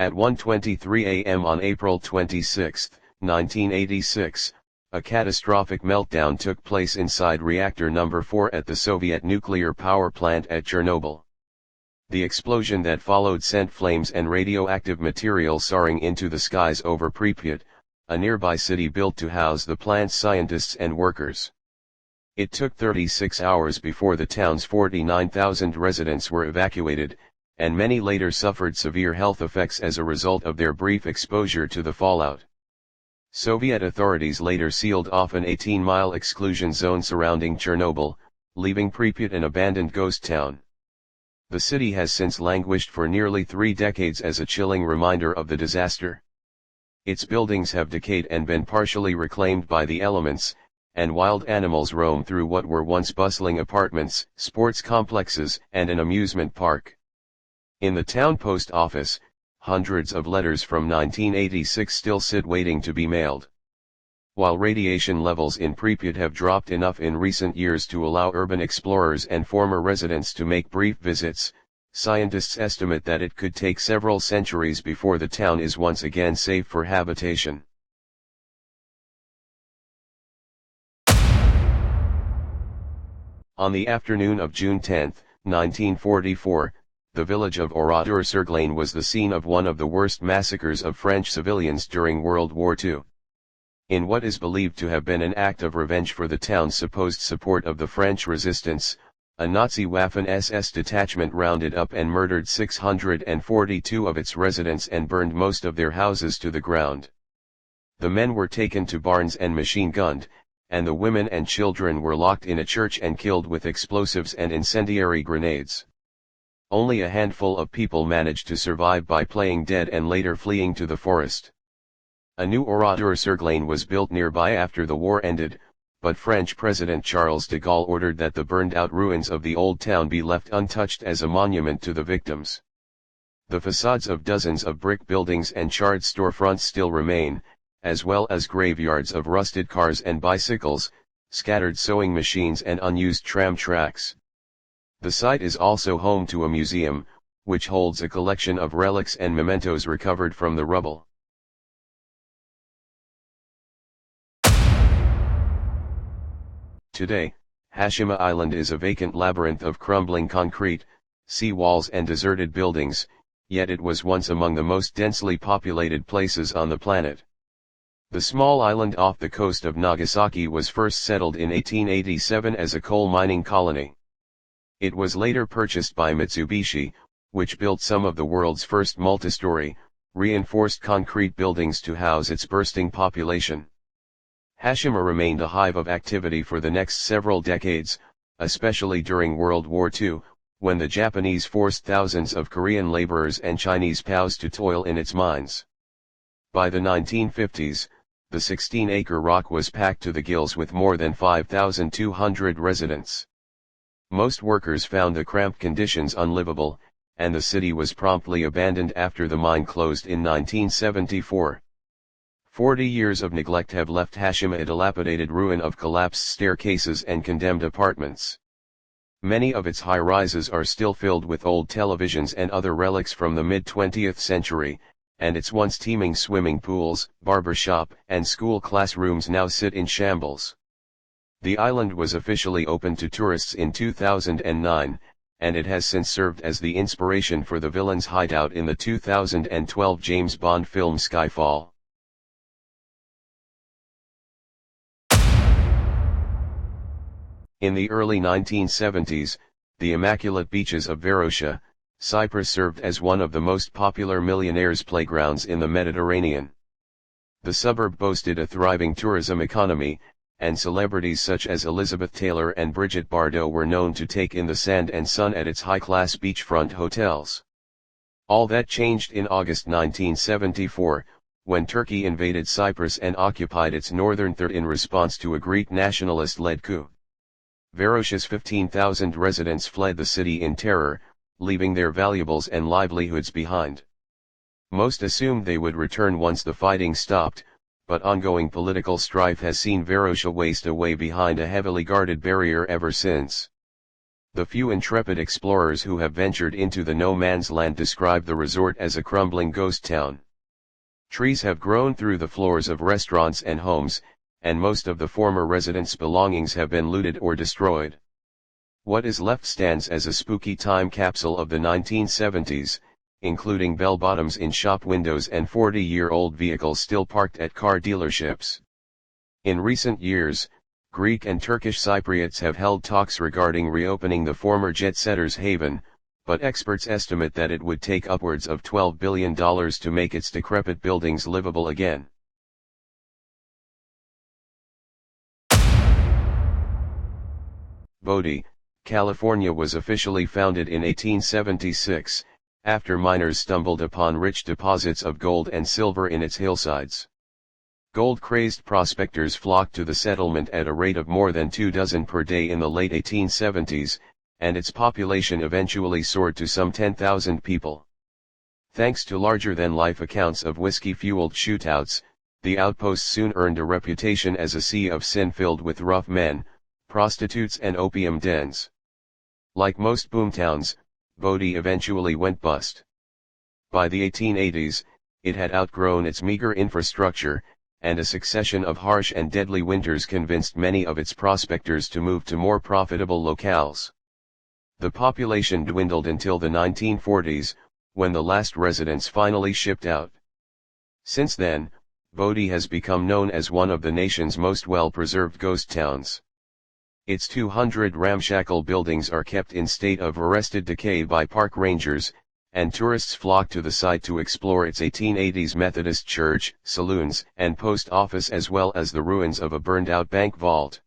At 1:23 a.m. on April 26, 1986, a catastrophic meltdown took place inside reactor number 4 at the Soviet nuclear power plant at Chernobyl. The explosion that followed sent flames and radioactive material soaring into the skies over Pripyat, a nearby city built to house the plant's scientists and workers. It took 36 hours before the town's 49,000 residents were evacuated, and many later suffered severe health effects as a result of their brief exposure to the fallout. Soviet authorities later sealed off an 18-mile exclusion zone surrounding Chernobyl, leaving Pripyat an abandoned ghost town. The city has since languished for nearly 3 decades as a chilling reminder of the disaster. Its buildings have decayed and been partially reclaimed by the elements, and wild animals roam through what were once bustling apartments, sports complexes, and an amusement park. In the town post office, hundreds of letters from 1986 still sit waiting to be mailed. While radiation levels in Pripyat have dropped enough in recent years to allow urban explorers and former residents to make brief visits, scientists estimate that it could take several centuries before the town is once again safe for habitation. On the afternoon of June 10, 1944, the village of Oradour-sur-Glane was the scene of one of the worst massacres of French civilians during World War II. In what is believed to have been an act of revenge for the town's supposed support of the French resistance, a Nazi Waffen-SS detachment rounded up and murdered 642 of its residents and burned most of their houses to the ground. The men were taken to barns and machine-gunned, and the women and children were locked in a church and killed with explosives and incendiary grenades. Only a handful of people managed to survive by playing dead and later fleeing to the forest. A new Oradour-sur-Glane was built nearby after the war ended, but French President Charles de Gaulle ordered that the burned-out ruins of the old town be left untouched as a monument to the victims. The facades of dozens of brick buildings and charred storefronts still remain, as well as graveyards of rusted cars and bicycles, scattered sewing machines and unused tram tracks. The site is also home to a museum, which holds a collection of relics and mementos recovered from the rubble. Today, Hashima Island is a vacant labyrinth of crumbling concrete, sea walls and deserted buildings, yet it was once among the most densely populated places on the planet. The small island off the coast of Nagasaki was first settled in 1887 as a coal mining colony. It was later purchased by Mitsubishi, which built some of the world's first multi-story, reinforced concrete buildings to house its bursting population. Hashima remained a hive of activity for the next several decades, especially during World War II, when the Japanese forced thousands of Korean laborers and Chinese POWs to toil in its mines. By the 1950s, the 16-acre rock was packed to the gills with more than 5,200 residents. Most workers found the cramped conditions unlivable, and the city was promptly abandoned after the mine closed in 1974. 40 years of neglect have left Hashima a dilapidated ruin of collapsed staircases and condemned apartments. Many of its high-rises are still filled with old televisions and other relics from the mid-20th century, and its once teeming swimming pools, barbershop, and school classrooms now sit in shambles. The island was officially opened to tourists in 2009, and it has since served as the inspiration for the villain's hideout in the 2012 James Bond film Skyfall. In the early 1970s, the immaculate beaches of Varosha, Cyprus served as one of the most popular millionaires' playgrounds in the Mediterranean. The suburb boasted a thriving tourism economy, and celebrities such as Elizabeth Taylor and Brigitte Bardot were known to take in the sand and sun at its high-class beachfront hotels. All that changed in August 1974, when Turkey invaded Cyprus and occupied its northern third in response to a Greek nationalist-led coup. Varosha's 15,000 residents fled the city in terror, leaving their valuables and livelihoods behind. Most assumed they would return once the fighting stopped, but ongoing political strife has seen Varosha waste away behind a heavily guarded barrier ever since. The few intrepid explorers who have ventured into the no-man's land describe the resort as a crumbling ghost town. Trees have grown through the floors of restaurants and homes, and most of the former residents' belongings have been looted or destroyed. What is left stands as a spooky time capsule of the 1970s, including bell-bottoms in shop windows and 40-year-old vehicles still parked at car dealerships. In recent years, Greek and Turkish Cypriots have held talks regarding reopening the former jet-setters' haven, but experts estimate that it would take upwards of $12 billion to make its decrepit buildings livable again. Bodie, California was officially founded in 1876, after miners stumbled upon rich deposits of gold and silver in its hillsides. Gold-crazed prospectors flocked to the settlement at a rate of more than 24 per day in the late 1870s, and its population eventually soared to some 10,000 people. Thanks to larger-than-life accounts of whiskey-fueled shootouts, the outpost soon earned a reputation as a sea of sin filled with rough men, prostitutes and opium dens. Like most boomtowns, Bodie eventually went bust. By the 1880s, it had outgrown its meager infrastructure, and a succession of harsh and deadly winters convinced many of its prospectors to move to more profitable locales. The population dwindled until the 1940s, when the last residents finally shipped out. Since then, Bodie has become known as one of the nation's most well-preserved ghost towns. Its 200 ramshackle buildings are kept in state of arrested decay by park rangers, and tourists flock to the site to explore its 1880s Methodist church, saloons, and post office as well as the ruins of a burned-out bank vault.